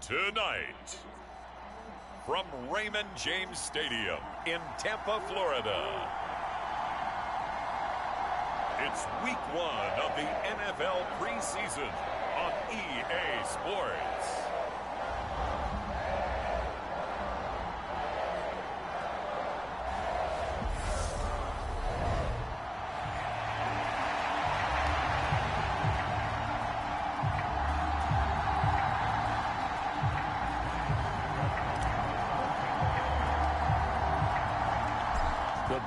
Tonight, from Raymond James Stadium in Tampa, Florida, it's week 1 of the NFL preseason on EA Sports.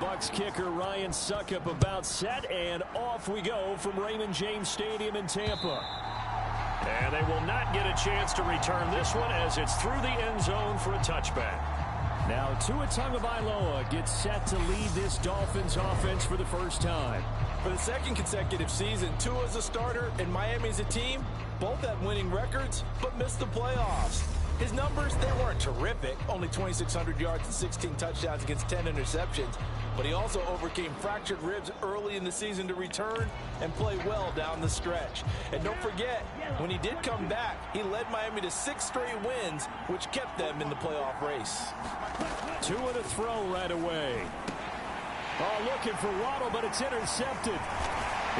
Bucs kicker Ryan Succop about set, and off we go from Raymond James Stadium in Tampa. And they will not get a chance to return this one as it's through the end zone for a touchback. Now Tua Tagovailoa gets set to lead this Dolphins offense for the first time. For the second consecutive season, Tua's a starter and Miami's a team. Both have winning records, but missed the playoffs. His numbers, they weren't terrific. Only 2,600 yards and 16 touchdowns against 10 interceptions. But he also overcame fractured ribs early in the season to return and play well down the stretch. And don't forget, when he did come back, he led Miami to 6 straight wins, which kept them in the playoff race. Tua to throw right away. Oh, looking for Waddle, but it's intercepted.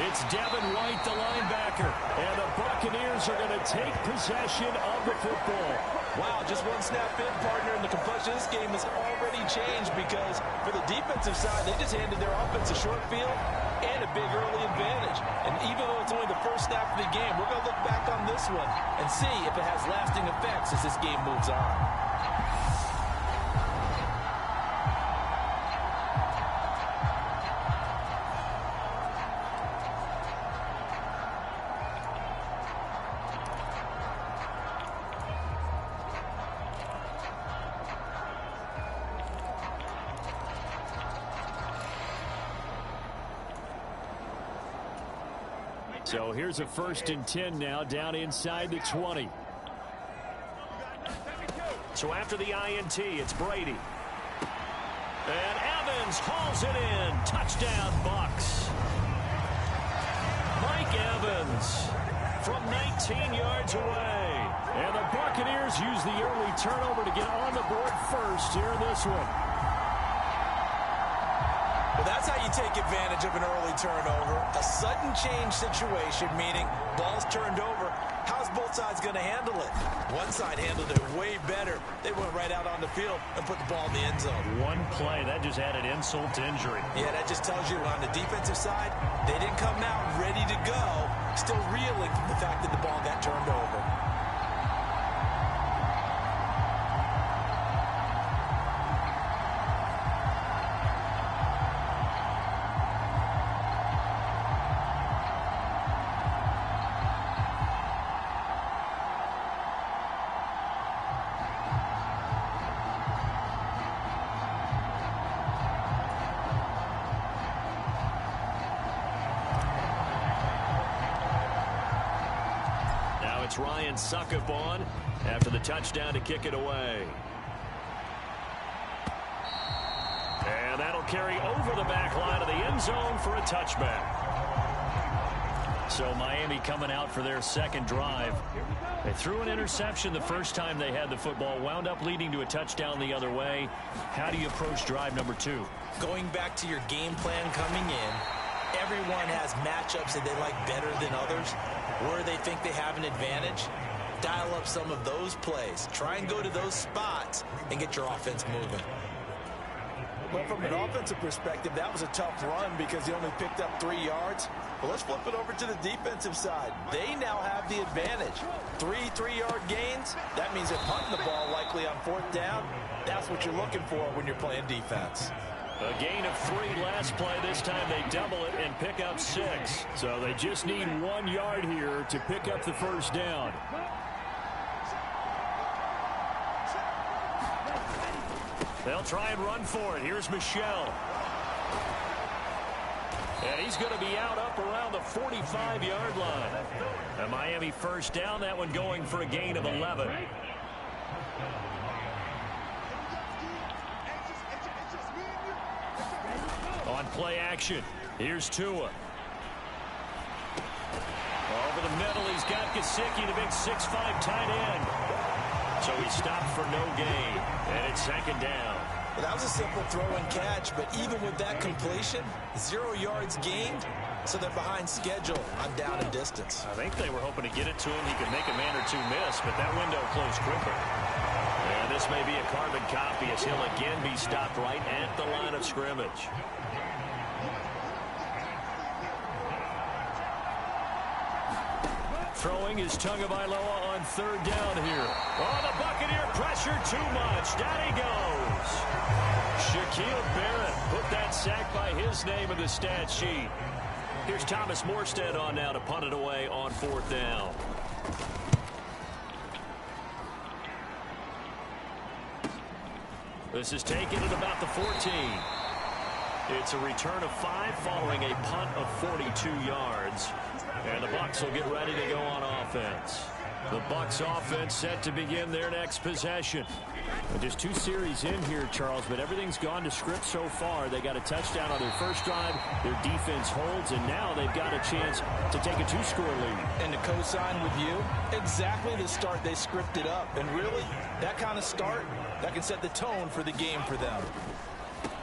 It's Devin White, the linebacker, and the Buccaneers are going to take possession of the football. Wow, just one snap in, partner, and the complexion of this game has already changed because for the defensive side, they just handed their offense a short field and a big early advantage. And even though it's only the first snap of the game, we're going to look back on this one and see if it has lasting effects as this game moves on. So here's a 1st and 10 now, down inside the 20. So after the INT, it's Brady. And Evans hauls it in. Touchdown, Bucs. Mike Evans from 19 yards away. And the Buccaneers use the early turnover to get on the board first here in this one. Well, that's how you take advantage of an early turnover. A sudden change situation, meaning ball's turned over. How's both sides going to handle it? One side handled it way better. They went right out on the field and put the ball in the end zone. One play, that just added insult to injury. Yeah, that just tells you on the defensive side, they didn't come out ready to go, still reeling from the fact that the ball got turned over. It's Ryan Succop on after the touchdown to kick it away. And that'll carry over the back line of the end zone for a touchback. So Miami coming out for their second drive. They threw an interception the first time they had the football, wound up leading to a touchdown the other way. How do you approach drive number 2? Going back to your game plan coming in, everyone has matchups that they like better than others. Where they think they have an advantage, dial up some of those plays. Try and go to those spots and get your offense moving. Well, from an offensive perspective, that was a tough run because he only picked up 3 yards. But let's flip it over to the defensive side. They now have the advantage. 3 3-yard gains. That means they're punting the ball likely on 4th down. That's what you're looking for when you're playing defense. A gain of 3 last play. This time they double it and pick up 6. So they just need 1 yard here to pick up the first down. They'll try and run for it. Here's Michel. And he's going to be out up around the 45-yard line. A Miami first down. That one going for a gain of 11. On play action, here's Tua. Over the middle, he's got Gesicki, the big 6'5" tight end. so he stopped for no gain, and it's second down. Well, that was a simple throw and catch, but even with that completion, 0 yards gained, so they're behind schedule on down and distance. I think they were hoping to get it to him. He could make a man or two miss, but that window closed quicker. And this may be a carbon copy as he'll again be stopped right at the line of scrimmage. Throwing is Tagovailoa on third down here. Oh, the Buccaneer pressure too much. Down he goes. Shaquille Barrett put that sack by his name in the stat sheet. Here's Thomas Morstead on now to punt it away on fourth down. This is taken at about the 14. It's a return of 5 following a punt of 42 yards. And the Bucs will get ready to go on offense. The Bucs offense set to begin their next possession. Just 2 series in here, Charles, but everything's gone to script so far. They got a touchdown on their first drive. Their defense holds, and now they've got a chance to take a 2-score lead. And to co-sign with you, exactly the start they scripted up. And really, that kind of start, that can set the tone for the game for them.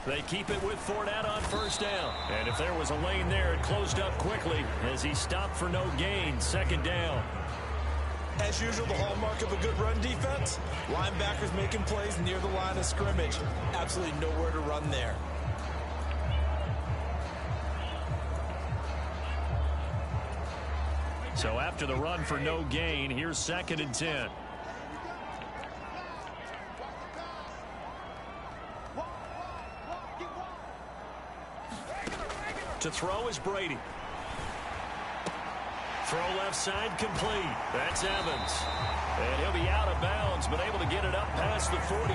They keep it with Fournette on first down. And if there was a lane there, it closed up quickly as he stopped for no gain. Second down. As usual, the hallmark of a good run defense, linebackers making plays near the line of scrimmage. Absolutely nowhere to run there. So after the run for no gain, here's 2nd and 10. To throw is Brady. Throw left side complete. That's Evans. And he'll be out of bounds, but able to get it up past the 45.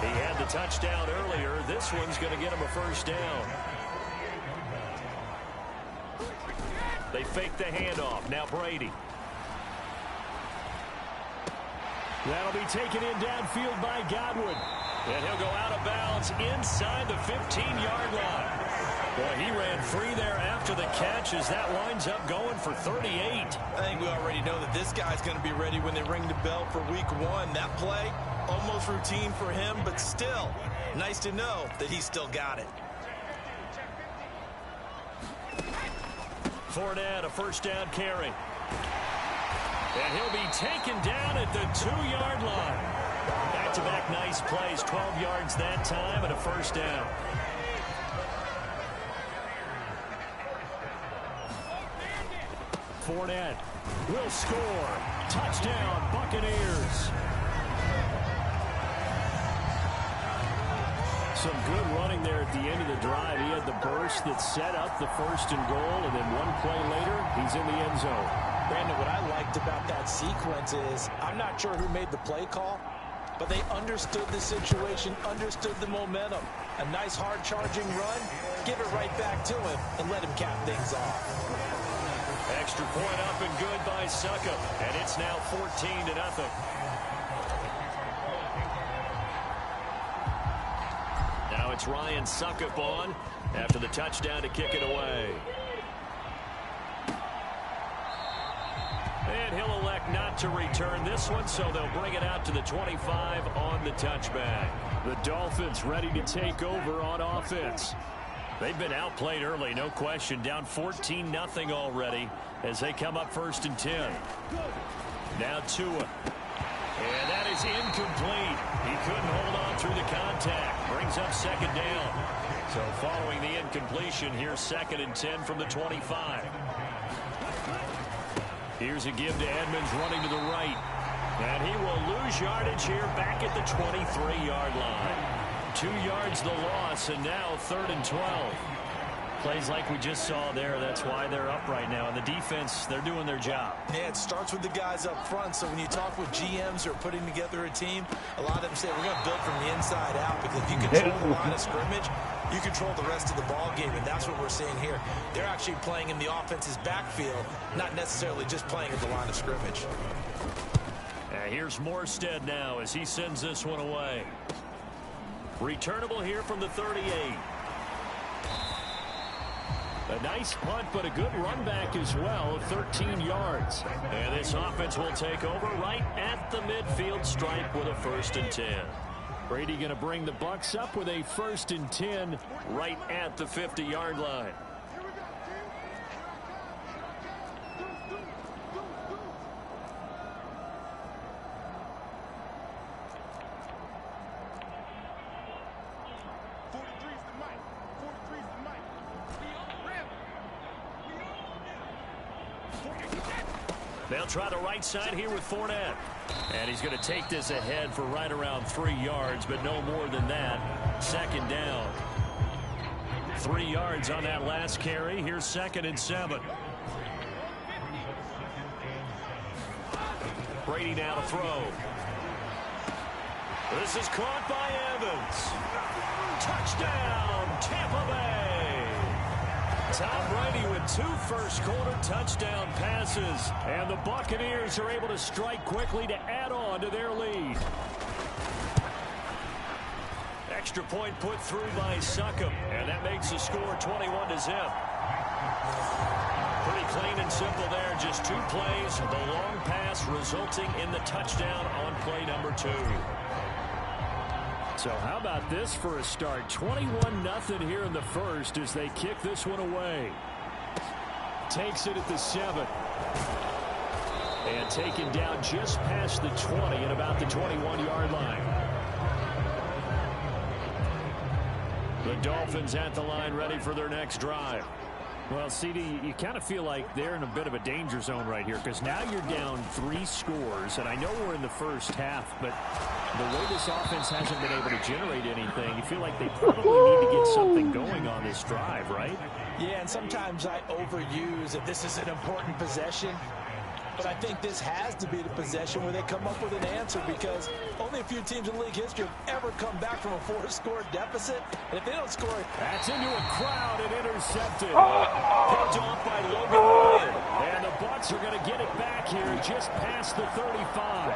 He had the touchdown earlier. This one's going to get him a first down. They fake the handoff. Now Brady. That'll be taken in downfield by Godwin. And he'll go out of bounds inside the 15-yard line. Well, he ran free there after the catch as that winds up going for 38. I think we already know that this guy's going to be ready when they ring the bell for week 1. That play, almost routine for him, but still, nice to know that he's still got it. Fournette, a first down carry. And he'll be taken down at the 2-yard line. Back-to-back nice plays, 12 yards that time and a first down. Fournette will score. Touchdown, Buccaneers. Some good running there at the end of the drive. He had the burst that set up the 1st and goal, and then one play later, he's in the end zone. Brandon, what I liked about that sequence is, I'm not sure who made the play call, but they understood the situation, understood the momentum. A nice hard-charging run, give it right back to him, and let him cap things off. Extra point up and good by Succop, and it's now 14-0. Now it's Ryan Succop on after the touchdown to kick it away. And he'll elect not to return this one, so they'll bring it out to the 25 on the touchback. The Dolphins ready to take over on offense. They've been outplayed early, no question. Down 14-0 already as they come up 1st and 10. Now Tua. And that is incomplete. He couldn't hold on through the contact. Brings up 2nd down. So following the incompletion, here's 2nd and 10 from the 25. Here's a give to Edmonds running to the right. And he will lose yardage here back at the 23-yard line. 2 yards the loss, and now 3rd and 12. Plays like we just saw there. That's why they're up right now. And the defense, they're doing their job. Yeah, it starts with the guys up front. So when you talk with GMs who are putting together a team, a lot of them say we're going to build from the inside out, because if you control the line of scrimmage, you control the rest of the ball game, and that's what we're seeing here. They're actually playing in the offense's backfield, not necessarily just playing at the line of scrimmage. Here's Morstead now as he sends this one away. Returnable here from the 38. A nice punt, but a good run back as well, 13 yards. And this offense will take over right at the midfield stripe with a 1st and 10. Brady going to bring the Bucs up with a 1st and 10 right at the 50-yard line. They'll try the right side here with Fournette. And he's going to take this ahead for right around 3 yards, but no more than that. 2nd down. 3 yards on that last carry. Here's 2nd and 7. Brady now to throw. This is caught by Evans. Touchdown, Tampa Bay. Tom Brady with 2 first-quarter touchdown passes. And the Buccaneers are able to strike quickly to add on to their lead. Extra point put through by Succop. And that makes the score 21-0. Pretty plain and simple there. Just 2 plays. The long pass resulting in the touchdown on play number 2. So how about this for a start? 21-0 here in the first as they kick this one away. Takes it at the 7. And taken down just past the 20 at about the 21-yard line. The Dolphins at the line ready for their next drive. Well, CD, you kind of feel like they're in a bit of a danger zone right here because now you're down 3 scores, and I know we're in the first half, but the way this offense hasn't been able to generate anything, you feel like they probably need to get something going on this drive, right? Yeah, and sometimes I overuse that this is an important possession. But I think this has to be the possession where they come up with an answer because only a few teams in league history have ever come back from a 4-score deficit. And if they don't score it, that's into a crowd and intercepted. Picked off by Logan Ryan. And the Bucs are going to get it back here just past the 35.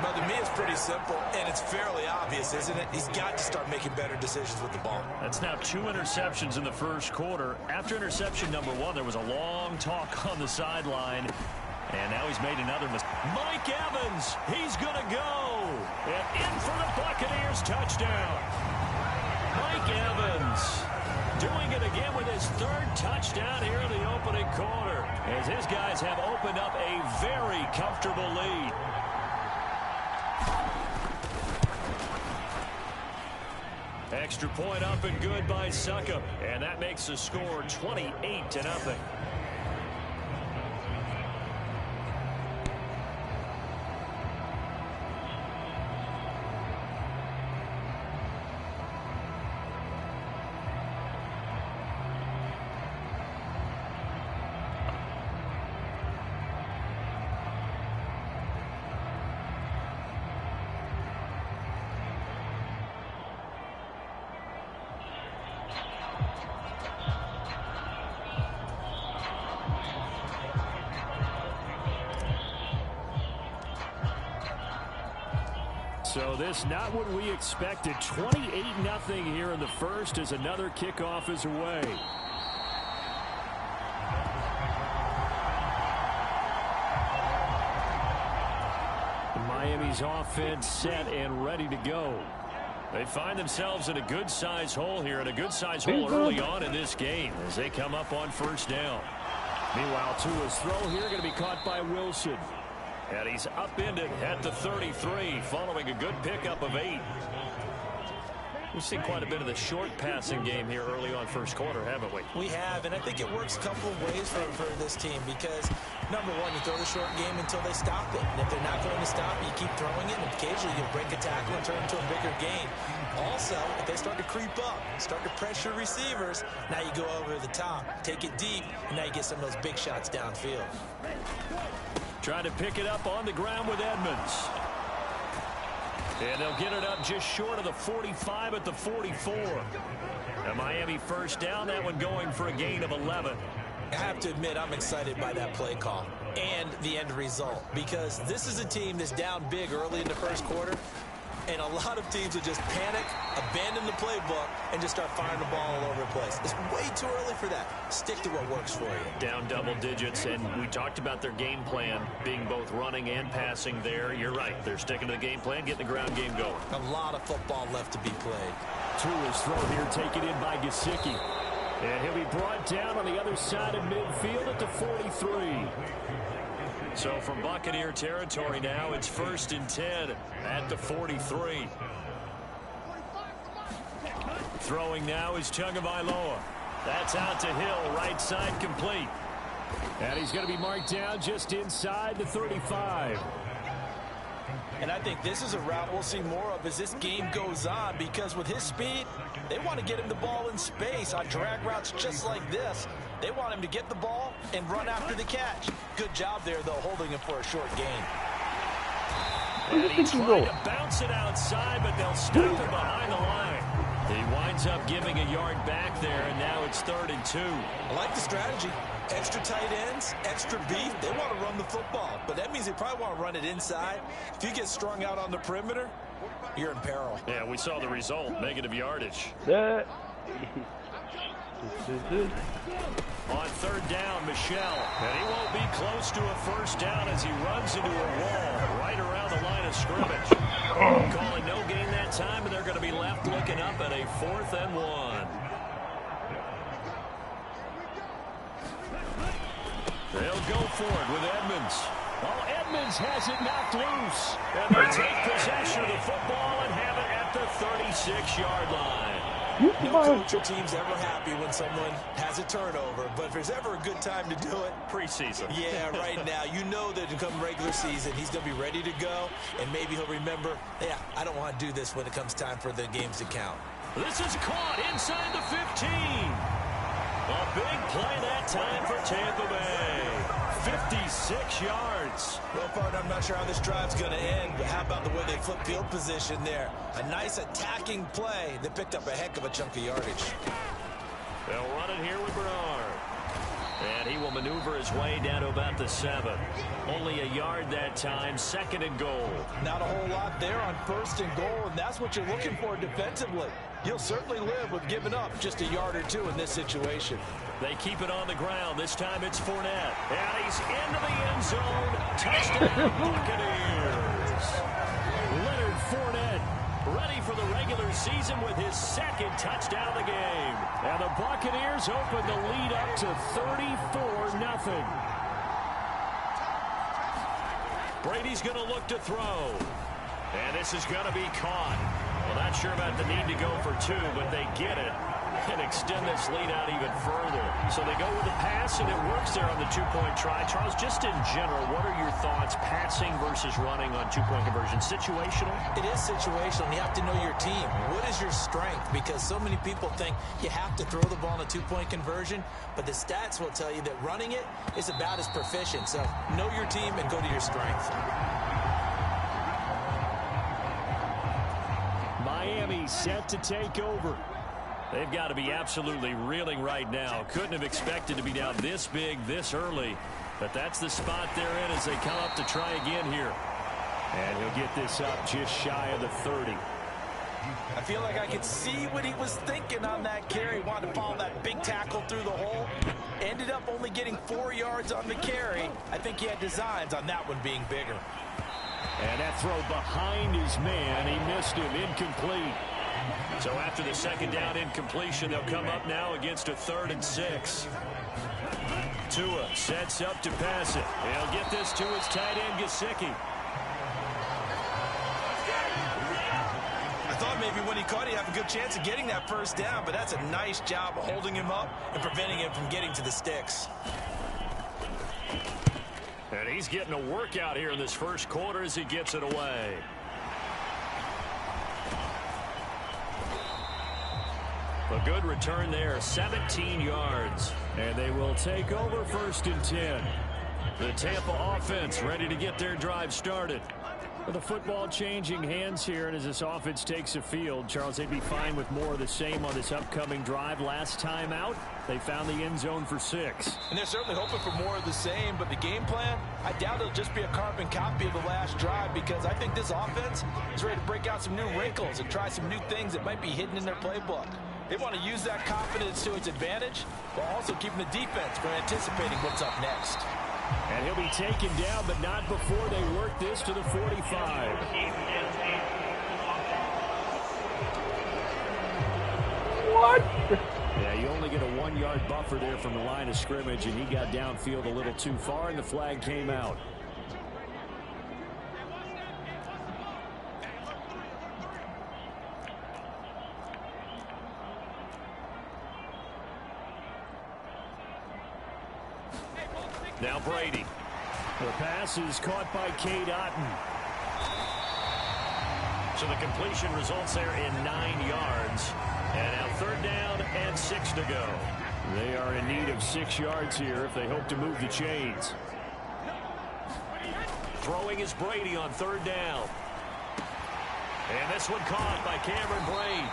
But to me, it's pretty simple, and it's fairly obvious, isn't it? He's got to start making better decisions with the ball. That's now 2 interceptions in the first quarter. After interception number 1, there was a long talk on the sideline. And now he's made another mistake. Mike Evans, he's going to go. And in for the Buccaneers touchdown. Mike Evans doing it again with his 3rd touchdown here in the opening quarter. As his guys have opened up a very comfortable lead. Extra point up and good by Succop. And that makes the score 28-0. So this not what we expected. 28-0 here in the first as another kickoff is away. Miami's offense set and ready to go. They find themselves in a good-sized hole here, and a good-sized hole early on in this game as they come up on 1st down. Meanwhile, Tua's throw here going to be caught by Wilson. And he's upended at the 33 following a good pickup of 8. We've seen quite a bit of the short passing game here early on first quarter, haven't we? We have, and I think it works a couple of ways for this team because, number one, you throw the short game until they stop it. And if they're not going to stop it, you keep throwing it, and occasionally you break a tackle and turn it into a bigger gain. Also, if they start to creep up, start to pressure receivers, now you go over the top, take it deep, and now you get some of those big shots downfield. Trying to pick it up on the ground with Edmonds. And they'll get it up just short of the 45 at the 44. A Miami first down, that one going for a gain of 11. I have to admit, I'm excited by that play call and the end result because this is a team that's down big early in the first quarter. And a lot of teams will just panic, abandon the playbook, and just start firing the ball all over the place. It's way too early for that. Stick to what works for you. Down double digits, and we talked about their game plan being both running and passing there. You're right. They're sticking to the game plan, getting the ground game going. A lot of football left to be played. Tua's throw here taken in by Gesicki. And he'll be brought down on the other side of midfield at the 43. So from Buccaneer territory now, it's 1st and 10 at the 43. Throwing now is Tagovailoa. That's out to Hill, right side complete. And he's going to be marked down just inside the 35. And I think this is a route we'll see more of as this game goes on, because with his speed, they want to get him the ball in space on drag routes just like this. They want him to get the ball and run after the catch. Good job there, though, holding him for a short gain. And he's trying to bounce it outside, but they'll stop him behind the line. He winds up giving a yard back there, and now it's 3rd and 2. I like the strategy. Extra tight ends, extra beef. They want to run the football, but that means they probably want to run it inside. If you get strung out on the perimeter, you're in peril. Yeah, we saw the result, negative yardage. On 3rd down, Michel. And he won't be close to a 1st down as he runs into a wall right around the line of scrimmage. Calling no gain that time, and they're going to be left looking up at a 4th and 1. They'll go for it with Edmonds. Oh, Edmonds has it knocked loose. And they take possession of the football and have it at the 36-yard line. No coach or team's ever happy when someone has a turnover, but if there's ever a good time to do it, preseason. Yeah, right now. You know that come regular season, he's going to be ready to go, and maybe he'll remember, yeah, I don't want to do this when it comes time for the games to count. This is caught inside the 15. A big play that time for Tampa Bay. 56 yards. Well, partner, I'm not sure how this drive's going to end, but how about the way they flip field position there? A nice attacking play that picked up a heck of a chunk of yardage. They'll run it here with Bernard. And he will maneuver his way down to about the 7. Only a yard that time, 2nd and goal. Not a whole lot there on 1st and goal, and that's what you're looking for defensively. You'll certainly live with giving up just a yard or 2 in this situation. They keep it on the ground. This time it's Fournette. And he's into the end zone. Touchdown, Buccaneers. Leonard Fournette ready for the regular season with his 2nd touchdown of the game. And the Buccaneers open the lead up to 34-0. Brady's going to look to throw. And this is going to be caught. Well, not sure about the need to go for 2, but they get it and extend this lead out even further. So they go with the pass, and it works there on the 2-point try. Charles, just in general, what are your thoughts, passing versus running on 2-point conversion? Situational? It is situational. You have to know your team. What is your strength? Because so many people think you have to throw the ball in a 2-point conversion, but the stats will tell you that running it is about as proficient. So know your team and go to your strength. Miami set to take over. They've got to be absolutely reeling right now. Couldn't have expected to be down this big, this early. But that's the spot they're in as they come up to try again here. And he'll get this up just shy of the 30. I feel like I could see what he was thinking on that carry. Wanted to follow that big tackle through the hole. Ended up only getting 4 yards on the carry. I think he had designs on that one being bigger. And that throw behind his man, he missed him, incomplete. So after the 2nd down incompletion, they'll come up now against a 3rd and 6. Tua sets up to pass it. He'll get this to his tight end, Gesicki. I thought maybe when he caught it, he'd have a good chance of getting that 1st down, but that's a nice job of holding him up and preventing him from getting to the sticks. And he's getting a workout here in this 1st quarter as he gets it away. A good return there, 17 yards. And they will take over 1st and 10. The Tampa offense ready to get their drive started. With the football changing hands here, and as this offense takes the field, Charles, they'd be fine with more of the same on this upcoming drive. Last time out, they found the end zone for 6. And they're certainly hoping for more of the same, but the game plan, I doubt it'll just be a carbon copy of the last drive, because I think this offense is ready to break out some new wrinkles and try some new things that might be hidden in their playbook. They want to use that confidence to its advantage, while also keeping the defense from anticipating what's up next. And he'll be taken down, but not before they work this to the 45. What? Yeah, you only get a 1-yard buffer there from the line of scrimmage, and he got downfield a little too far, and the flag came out. Now Brady. The pass is caught by Cade Otton. So the completion results there in 9 yards. And now 3rd down and 6 to go. They are in need of 6 yards here if they hope to move the chains. Throwing is Brady on 3rd down. And this one caught by Cameron Brate.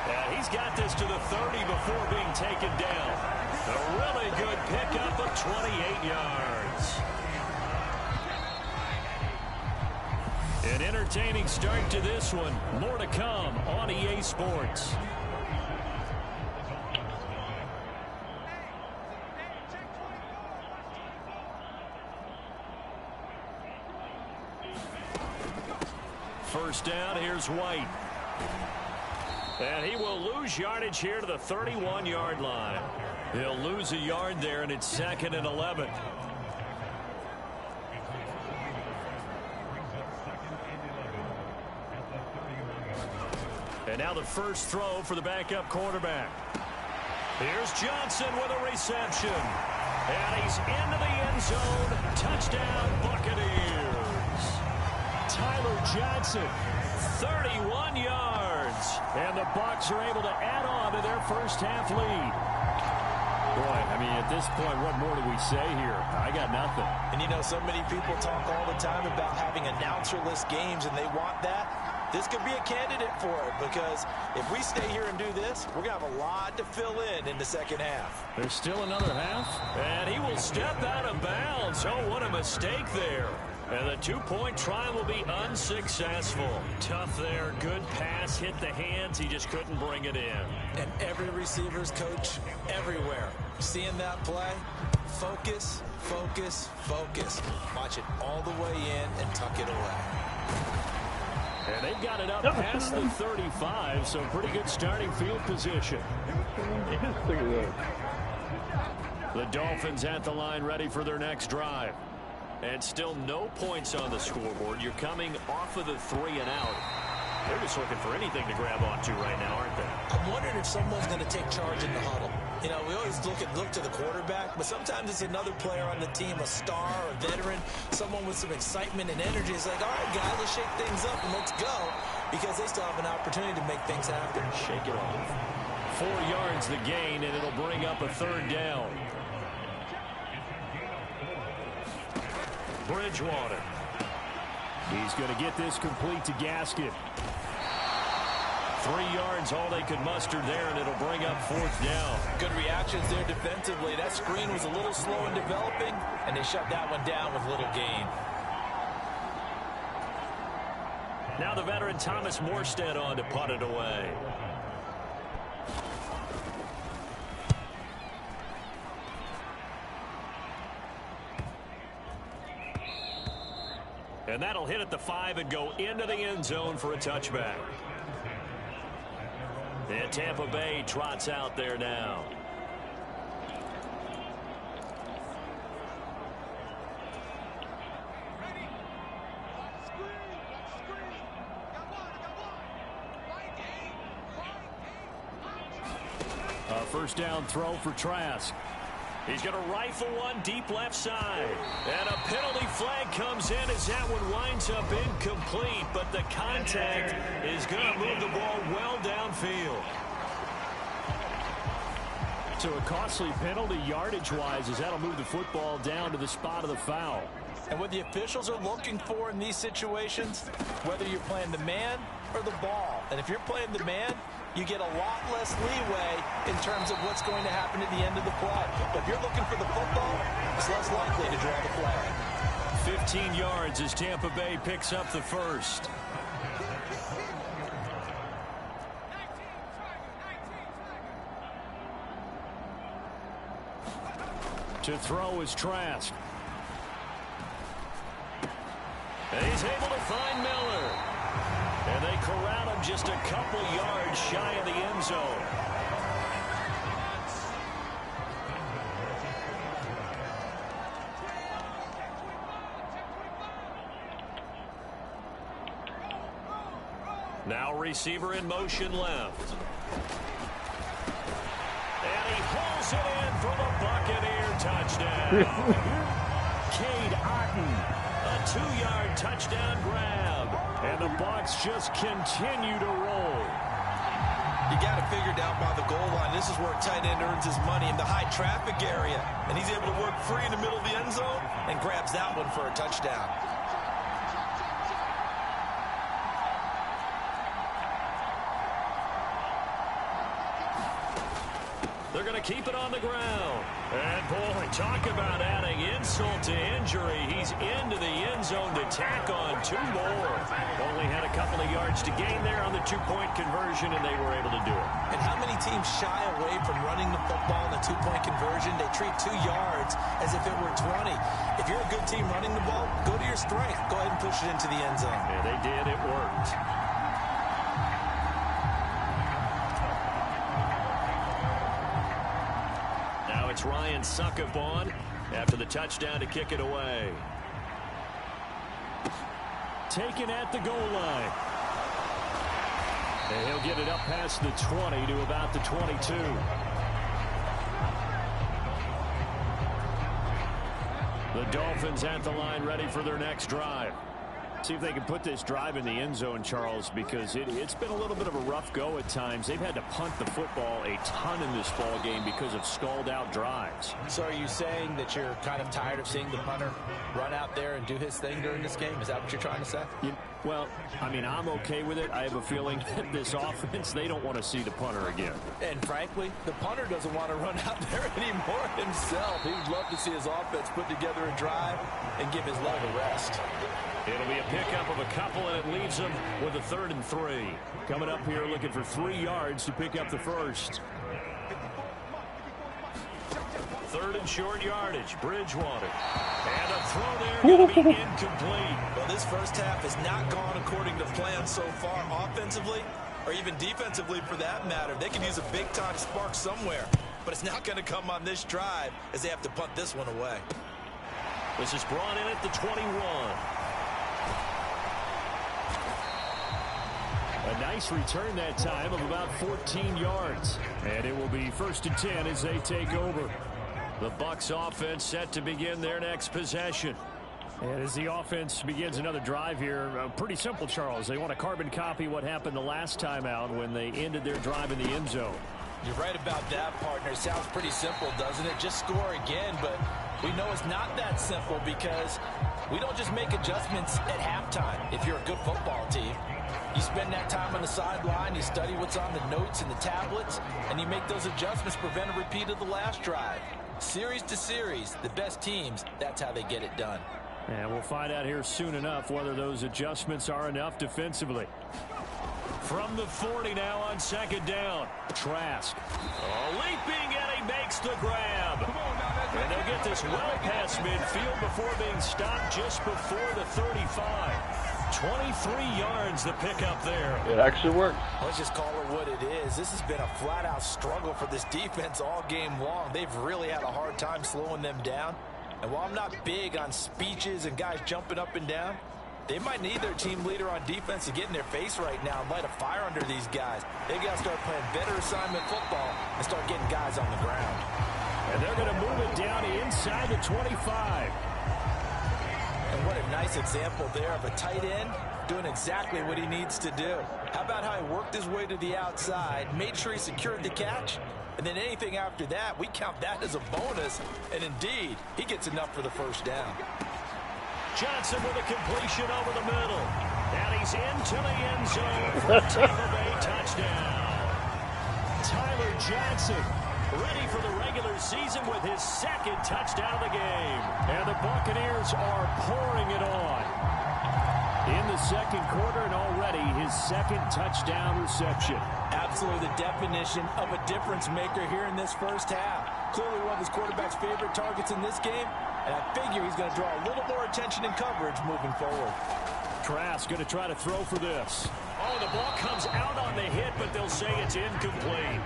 And he's got this to the 30 before being taken down. A really good pickup of 28 yards. An entertaining start to this one. More to come on EA Sports. First down, here's White. And he will lose yardage here to the 31-yard line. He'll lose a yard there, and it's 2nd and 11. And now the first throw for the backup quarterback. Here's Johnson with a reception. And he's into the end zone. Touchdown, Buccaneers. Tyler Johnson, 31 yards. And the Bucs are able to add on to their first half lead. Boy, I mean, at this point, what more do we say here? I got nothing. And you know, so many people talk all the time about having announcer-less games, and they want that. This could be a candidate for it, because if we stay here and do this, we're going to have a lot to fill in the second half. There's still another half. And he will step out of bounds. Oh, what a mistake there. And the 2-point try will be unsuccessful. Tough there. Good pass. Hit the hands. He just couldn't bring it in. And every receiver's coach everywhere. Seeing that play, focus, focus, focus. Watch it all the way in and tuck it away. And they've got it up past the 35, so pretty good starting field position. The Dolphins at the line ready for their next drive. And still no points on the scoreboard. You're coming off of the 3 and out. They're just looking for anything to grab onto right now, aren't they? I'm wondering if someone's going to take charge in the huddle. You know, we always look to the quarterback, but sometimes it's another player on the team, a star, a veteran, someone with some excitement and energy. It's like, all right, guys, let's shake things up and let's go, because they still have an opportunity to make things happen. Shake it off. 4 yards the gain, and it'll bring up a 3rd down. Bridgewater. He's going to get this complete to Gaskin. 3 yards, all they could muster there, and it'll bring up 4th down. Good reactions there defensively. That screen was a little slow in developing, and they shut that one down with little gain. Now the veteran Thomas Morstead on to punt it away. And that'll hit at the 5 and go into the end zone for a touchback. And Tampa Bay trots out there now. A first down throw for Trask. He's going to rifle one deep left side. And a penalty flag comes in as that one winds up incomplete. But the contact is going to move the ball well downfield. So a costly penalty yardage-wise as that'll move the football down to the spot of the foul. And what the officials are looking for in these situations, whether you're playing the man or the ball. And if you're playing the man, you get a lot less leeway in terms of what's going to happen at the end of the play. But if you're looking for the football, it's less likely to draw the flag. 15 yards as Tampa Bay picks up the first. To throw is Trask. And he's able to find Miller. And they corral him just a couple yards shy of the end zone. Now receiver in motion left. And he pulls it in for the Buccaneer touchdown. Cade Otton. A 2-yard touchdown grab. And the Bucs just continue to roll. You got to figure down by the goal line. This is where a tight end earns his money in the high traffic area. And he's able to work free in the middle of the end zone and grabs that one for a touchdown. They're going to keep it on the ground. And, boy, talk about adding insult to injury. He's into the end zone to tack on 2 more. Only had a couple of yards to gain there on the 2-point conversion, and they were able to do it. And how many teams shy away from running the football in the 2-point conversion? They treat 2 yards as if it were 20. If you're a good team running the ball, go to your strength. Go ahead and push it into the end zone. Yeah, they did. It worked. It's Ryan Suckup on after the touchdown to kick it away. Taken at the goal line. And he'll get it up past the 20 to about the 22. The Dolphins at the line ready for their next drive. See if they can put this drive in the end zone, Charles, because it's been a little bit of a rough go at times. They've had to punt the football a ton in this ball game because of stalled-out drives. So are you saying that you're kind of tired of seeing the punter run out there and do his thing during this game? Is that what you're trying to say? Well, I mean, I'm okay with it. I have a feeling that this offense, they don't want to see the punter again. And frankly, the punter doesn't want to run out there anymore himself. He would love to see his offense put together a drive and give his leg a rest. It'll be a pickup of a couple, and it leaves them with a 3rd and 3. Coming up here looking for 3 yards to pick up the first. 3rd and short yardage. Bridgewater. And a throw there going to be incomplete. Well, this first half has not gone according to plan so far offensively or even defensively for that matter. They can use a big-time spark somewhere, but it's not going to come on this drive as they have to punt this one away. This is brought in at the 21. A nice return that time of about 14 yards. And it will be 1st and 10 as they take over. The Bucs offense set to begin their next possession. And as the offense begins another drive here, pretty simple, Charles. They want to carbon copy what happened the last time out when they ended their drive in the end zone. You're right about that, partner. Sounds pretty simple, doesn't it? Just score again, but we know it's not that simple because we don't just make adjustments at halftime if you're a good football team. You spend that time on the sideline, you study what's on the notes and the tablets, and you make those adjustments, prevent a repeat of the last drive. Series to series, the best teams, that's how they get it done. And we'll find out here soon enough whether those adjustments are enough defensively. From the 40 now on 2nd down. Trask. Leaping, and he makes the grab. And they'll get this well past midfield before being stopped just before the 35. 23 yards the pickup there. It actually worked. Let's just call it what it is. This has been a flat-out struggle for this defense all game long. They've really had a hard time slowing them down. And while I'm not big on speeches and guys jumping up and down, they might need their team leader on defense to get in their face right now and light a fire under these guys. They've got to start playing better assignment football and start getting guys on the ground. And they're going to move it down inside the 25. And what a nice example there of a tight end doing exactly what he needs to do. How about how he worked his way to the outside, made sure he secured the catch, and then anything after that, we count that as a bonus. And indeed, he gets enough for the first down. Johnson with a completion over the middle. And he's into the end zone for a Tampa Bay touchdown. Tyler Johnson ready for the regular season with his second touchdown of the game. And the Buccaneers are pouring it on in the second quarter, and already his second touchdown reception. Absolutely the definition of a difference maker here in this first half. Clearly one of his quarterback's favorite targets in this game, and I figure he's going to draw a little more attention and coverage moving forward. Trask going to try to throw for this. Oh, the ball comes out on the hit, but they'll say it's incomplete.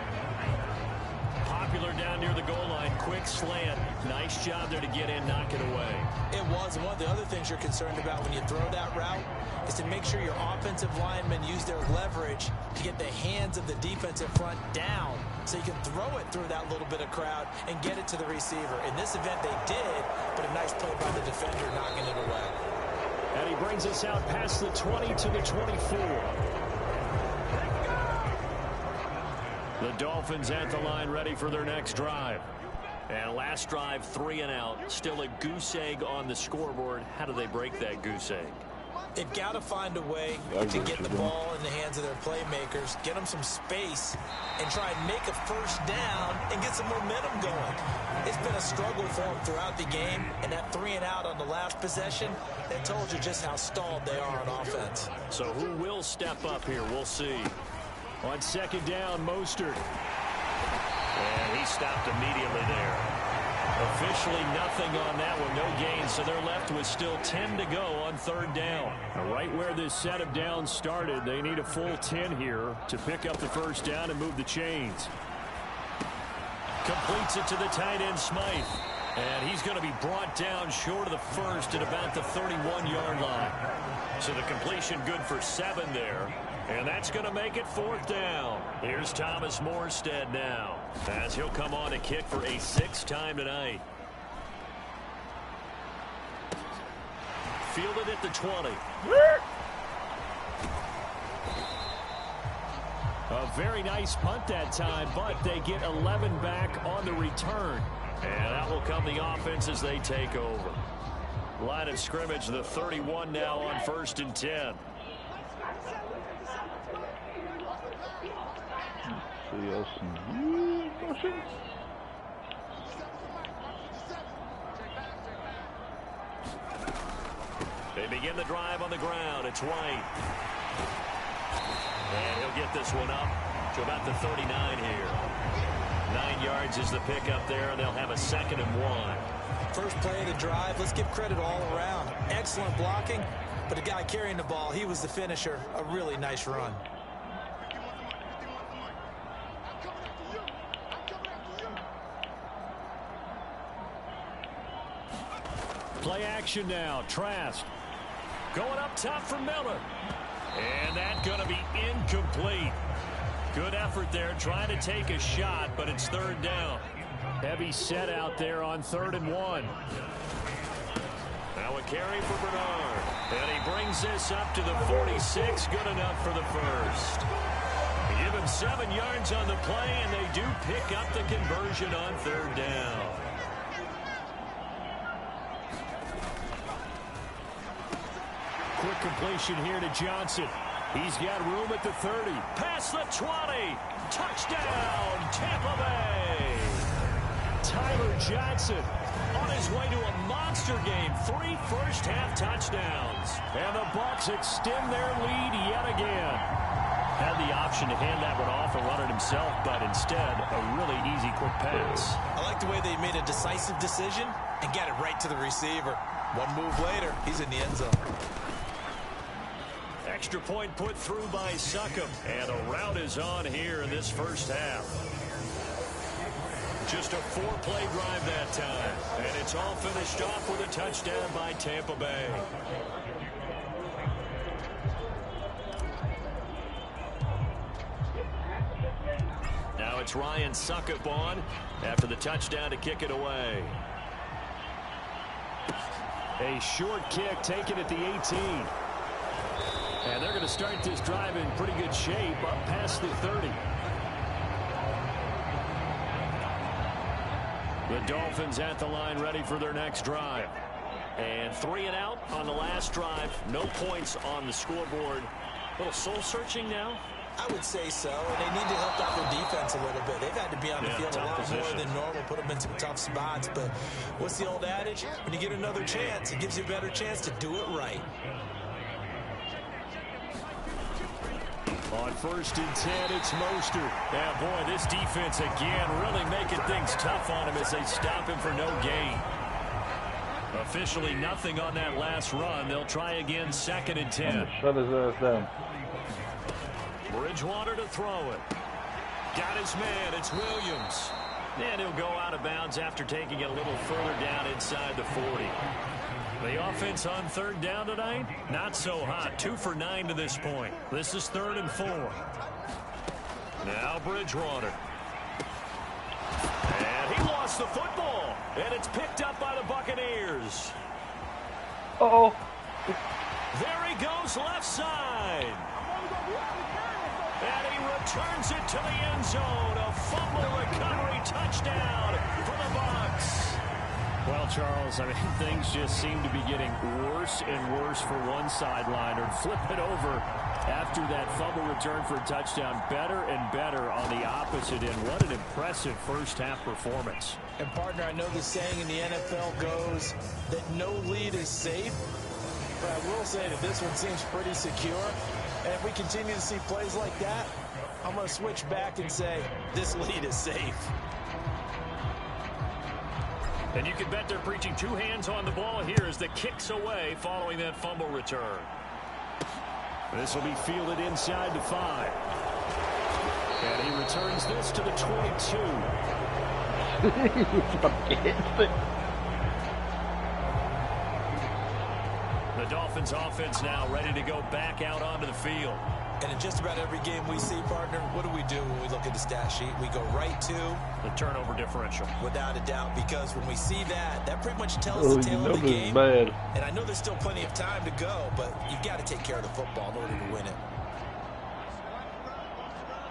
Popular down near the goal line. Quick slant. Nice job there to get in, knock it away. It was. And one of the other things you're concerned about when you throw that route is to make sure your offensive linemen use their leverage to get the hands of the defensive front down so you can throw it through that little bit of crowd and get it to the receiver. In this event, they did, but a nice play by the defender knocking it away. And he brings us out past the 20 to the 24. The Dolphins at the line ready for their next drive. And last drive, 3 and out. Still a goose egg on the scoreboard. How do they break that goose egg? They've got to find a way to get the ball in the hands of their playmakers, get them some space, and try and make a first down and get some momentum going. It's been a struggle for them throughout the game, and that 3 and out on the last possession, that told you just how stalled they are on offense. So who will step up here? We'll see. On second down, Mostert. And he stopped immediately there. Officially nothing on that one, no gain, so they're left with still 10 to go on third down. Right where this set of downs started, they need a full 10 here to pick up the first down and move the chains. Completes it to the tight end, Smythe. And he's going to be brought down short of the first at about the 31-yard line. So the completion good for 7 there. And that's going to make it fourth down. Here's Thomas Morstead now, as he'll come on to kick for a 6th time tonight. Fielded at the 20. A very nice punt that time, but they get 11 back on the return. And out will come the offense as they take over. Line of scrimmage, the 31 now on 1st and 10. They begin the drive on the ground. It's White. And he'll get this one up to about the 39 here. 9 yards is the pickup there, and they'll have a 2nd and 1. First play of the drive, let's give credit all around. Excellent blocking, but the guy carrying the ball, he was the finisher. A really nice run. Play action now. Trask going up top for Miller. And that's going to be incomplete. Good effort there trying to take a shot, but it's 3rd down. Heavy set out there on 3rd and 1. Now a carry for Bernard. And he brings this up to the 46. Good enough for the first. Give him 7 yards on the play, and they do pick up the conversion on 3rd down. Quick completion here to Johnson. He's got room at the 30. Past the 20. Touchdown, Tampa Bay. Tyler Johnson on his way to a monster game. 3 first-half touchdowns. And the Bucs extend their lead yet again. Had the option to hand that one off and run it himself, but instead, a really easy quick pass. I like the way they made a decisive decision and got it right to the receiver. One move later, he's in the end zone. Extra point put through by Succop. And a rout is on here in this first half. Just a 4-play drive that time. And it's all finished off with a touchdown by Tampa Bay. Now it's Ryan Succop on after the touchdown to kick it away. A short kick taken at the 18. And they're going to start this drive in pretty good shape up past the 30. The Dolphins at the line ready for their next drive. And 3 and out on the last drive. No points on the scoreboard. A little soul-searching now. I would say so, and they need to help out their defense a little bit. They've had to be on the field a lot more than normal, put them in some tough spots. But what's the old adage? When you get another chance, it gives you a better chance to do it right. On 1st and 10, it's Mostert. Yeah, boy, this defense again really making things tough on him as they stop him for no gain. Officially nothing on that last run. They'll try again 2nd and 10. Shut his ass down. Bridgewater to throw it. Got his man. It's Williams. And he'll go out of bounds after taking it a little further down inside the 40. The offense on 3rd down tonight, not so hot. 2 for 9 to this point. This is 3rd and 4. Now Bridgewater. And he lost the football. And it's picked up by the Buccaneers. Uh-oh. There he goes left side. And he returns it to the end zone. A fumble recovery touchdown for the Bucs. Well, Charles, I mean, things just seem to be getting worse and worse for one sideline. Or flip it over after that fumble return for a touchdown. Better and better on the opposite end. What an impressive first-half performance. And, partner, I know the saying in the NFL goes that no lead is safe. But I will say that this one seems pretty secure. And if we continue to see plays like that, I'm going to switch back and say this lead is safe. And you can bet they're preaching 2 hands on the ball here as the kick's away following that fumble return. This will be fielded inside the 5. And he returns this to the 22. The Dolphins offense now ready to go back out onto the field. And in just about every game we see, partner, what do we do when we look at the stat sheet? We go right to the turnover differential. Without a doubt, because when we see that, that pretty much tells the tale of the game. Bad. And I know there's still plenty of time to go, but you've got to take care of the football in order to win it.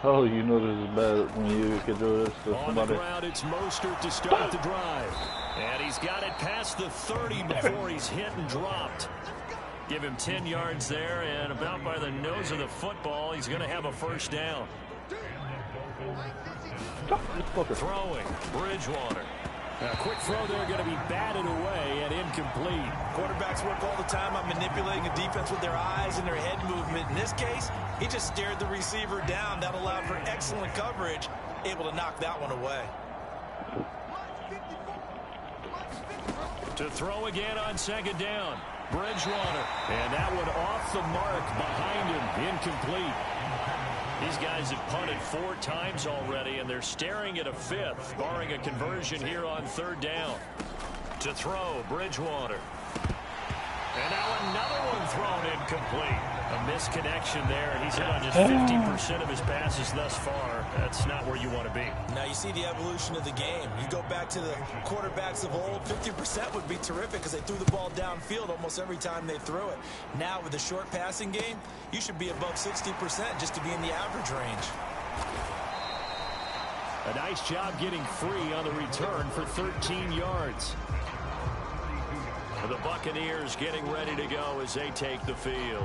Oh, you know this is bad when you can do this to somebody. On the ground, it's Mostert to start the drive. And he's got it past the 30 before he's hit and dropped. Give him 10 yards there, and about by the nose of the football, he's going to have a first down. Throwing, Bridgewater. A quick throw there going to be batted away and incomplete. Quarterbacks work all the time on manipulating a defense with their eyes and their head movement. In this case, he just stared the receiver down. That allowed for excellent coverage, able to knock that one away. To throw again on 2nd down. Bridgewater, and that one off the mark behind him, incomplete. These guys have punted 4 times already, and they're staring at a 5th, barring a conversion here on 3rd down. To throw, Bridgewater. And now another one thrown incomplete. A misconnection there, and he's hit on just 50% of his passes thus far. That's not where you want to be. Now you see the evolution of the game. You go back to the quarterbacks of old, 50% would be terrific because they threw the ball downfield almost every time they threw it. Now with the short passing game, you should be above 60% just to be in the average range. A nice job getting free on the return for 13 yards. The Buccaneers getting ready to go as they take the field.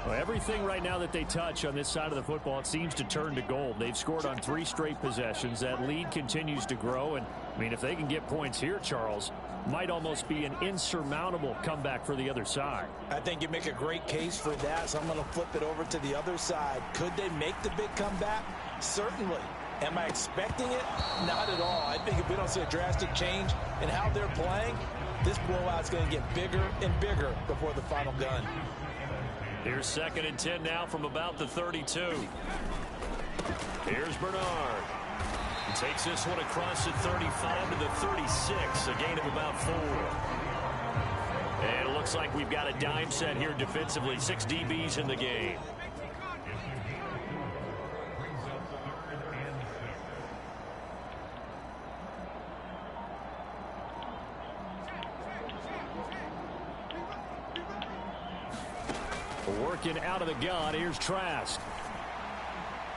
Well, everything right now that they touch on this side of the football, it seems to turn to gold. They've scored on 3 straight possessions. That lead continues to grow. And, I mean, if they can get points here, Charles, might almost be an insurmountable comeback for the other side. I think you make a great case for that, so I'm going to flip it over to the other side. Could they make the big comeback? Certainly. Am I expecting it? Not at all. I think if we don't see a drastic change in how they're playing, this blowout's going to get bigger and bigger before the final gun. Here's 2nd and 10 now from about the 32. Here's Bernard. He takes this one across the 35 to the 36, a gain of about 4. And it looks like we've got a dime set here defensively. 6 DBs in the game. Working out of the gun. Here's Trask.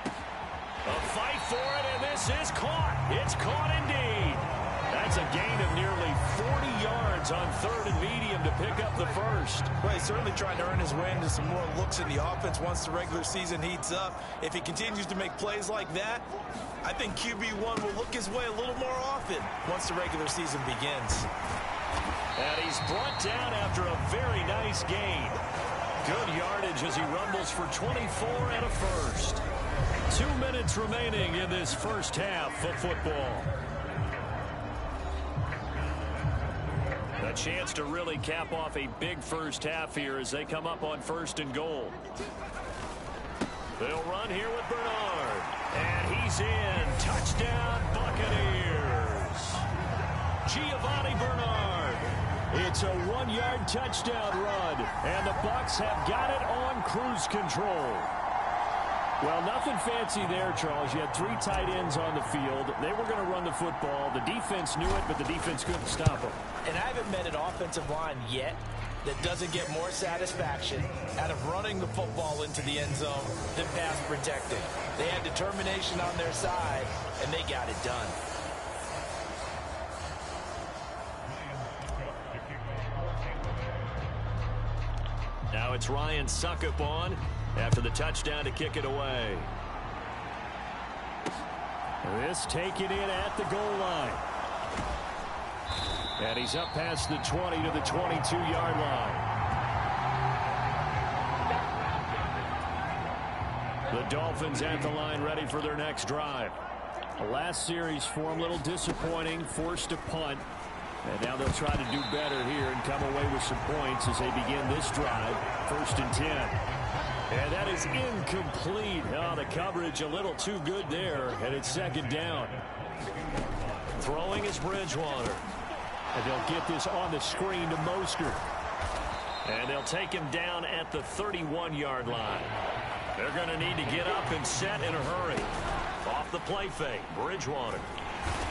A fight for it, and this is caught. It's caught indeed. That That's a gain of nearly 40 yards on 3rd and medium to pick up the first. Well, he's certainly trying to earn his way into some more looks in the offense once the regular season heats up. If he continues to make plays like that, I think QB1 will look his way a little more often once the regular season begins. And he's brought down after a very nice gain. Good yardage as he rumbles for 24 and a first. 2 minutes remaining in this first half of football. A chance to really cap off a big first half here as they come up on 1st and goal. They'll run here with Bernard. And he's in. Touchdown, Buccaneers. Giovanni Bernard. It's a 1-yard touchdown run. And the Bucs have got it on cruise control. Well, nothing fancy there, Charles. You had 3 tight ends on the field. They were going to run the football. The defense knew it, but the defense couldn't stop them. And I haven't met an offensive line yet that doesn't get more satisfaction out of running the football into the end zone than pass protecting. They had determination on their side, and they got it done. Now it's Ryan Suckup on after the touchdown to kick it away. This taken in at the goal line. And he's up past the 20 to the 22-yard line. The Dolphins at the line ready for their next drive. The last series for him, a little disappointing, forced to punt. And now they'll try to do better here and come away with some points as they begin this drive. 1st and 10. And that is incomplete. Oh, the coverage a little too good there, and it's 2nd down. Throwing is Bridgewater. And they'll get this on the screen to Mostert. And they'll take him down at the 31-yard line. They're going to need to get up and set in a hurry. Off the play fake, Bridgewater.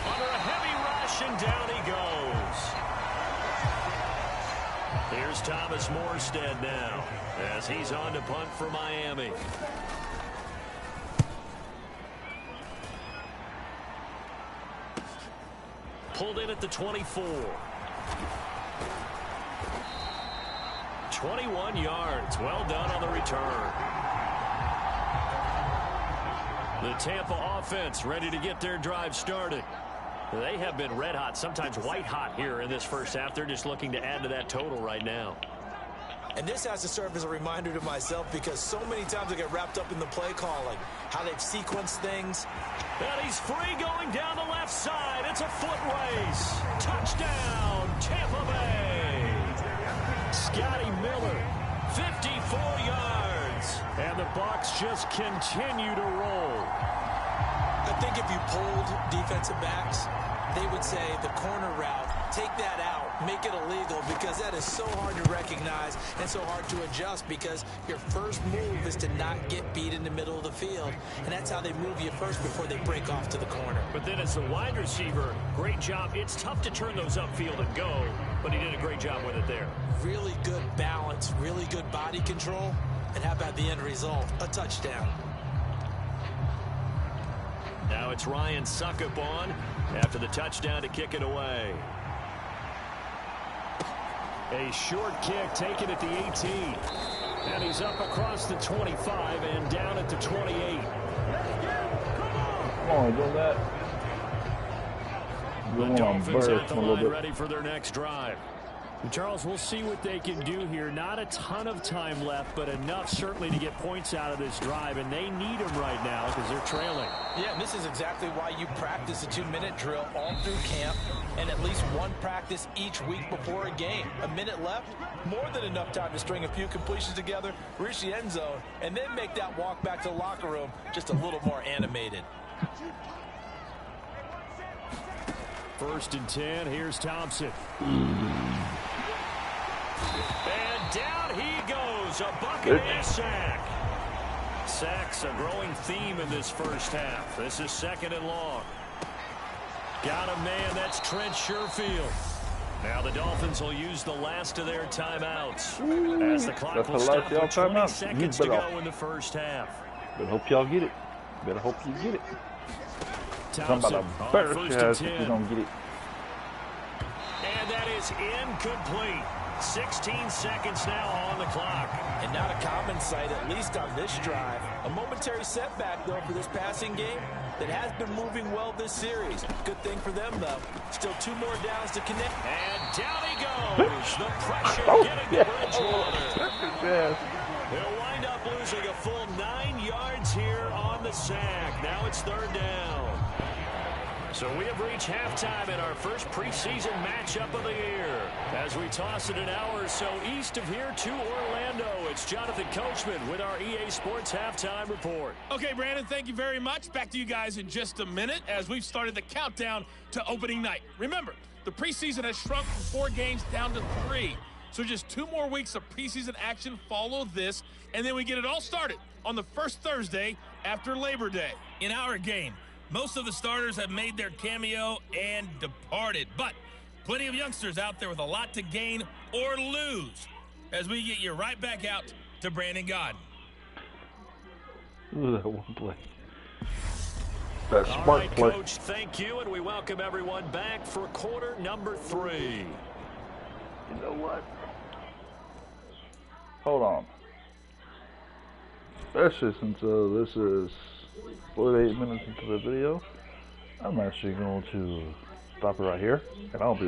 Under a heavy rush, and down he goes. Here's Thomas Morstead now as he's on to punt for Miami. Pulled in at the 24. 21 yards. Well done on the return. The Tampa offense ready to get their drive started. They have been red hot, sometimes white hot here in this first half. They're just looking to add to that total right now. And this has to serve as a reminder to myself because so many times I get wrapped up in the play calling, how they've sequenced things. And he's free going down the left side. It's a foot race. Touchdown, Tampa Bay. Scotty Miller, 54 yards. And the Bucs just continue to roll. I think if you polled defensive backs, they would say the corner route, take that out, make it illegal, because that is so hard to recognize and so hard to adjust because your first move is to not get beat in the middle of the field. And that's how they move you first before they break off to the corner. But then as the wide receiver, great job. It's tough to turn those upfield and go, but he did a great job with it there. Really good balance, really good body control. And how about the end result? A touchdown. Now it's Ryan Suckup on after the touchdown to kick it away. A short kick taken at the 18. And he's up across the 25 and down at the 28. Come on, do that. The Dolphins at the line ready for their next drive. Charles, we'll see what they can do here. Not a ton of time left, but enough certainly to get points out of this drive, and they need them right now because they're trailing. Yeah, and this is exactly why you practice a 2-minute drill all through camp and at least one practice each week before a game. A minute left, more than enough time to string a few completions together, reach the end zone, and then make that walk back to the locker room just a little more animated. 1st and 10, here's Thompson. And down he goes, a Buccaneers sack. Sacks a growing theme in this first half. This is 2nd and long. Got a man, that's Trent Sherfield. Now the Dolphins will use the last of their timeouts. As the clock will stop with 20 seconds to go in the first half. Better hope y'all get it. Better hope you get it. Thompson on 1st and 10. If you don't get it. is incomplete. 16 seconds now on the clock. And not a common sight, at least on this drive. A momentary setback, though, for this passing game that has been moving well this series. Good thing for them, though. Still 2 more downs to connect. And down he goes. The pressure getting to Bridgewater. They'll wind up losing a full 9 yards here on the sack. Now it's 3rd down. So we have reached halftime in our first preseason matchup of the year. As we toss it an hour or so east of here to Orlando, it's Jonathan Coachman with our EA Sports Halftime Report. Okay, Brandon, thank you very much. Back to you guys in just a minute as we've started the countdown to opening night. Remember, the preseason has shrunk from 4 games down to 3. So just 2 more weeks of preseason action follow this, and then we get it all started on the first Thursday after Labor Day. In our game, most of the starters have made their cameo and departed, but plenty of youngsters out there with a lot to gain or lose as we get you right back out to Brandon Godden. Ooh, that one play. That smart play. Coach, thank you, and we welcome everyone back for quarter number 3. You know what? Hold on. Especially since this is 48 minutes into the video, I'm actually going to stop it right here, and I'll be right back.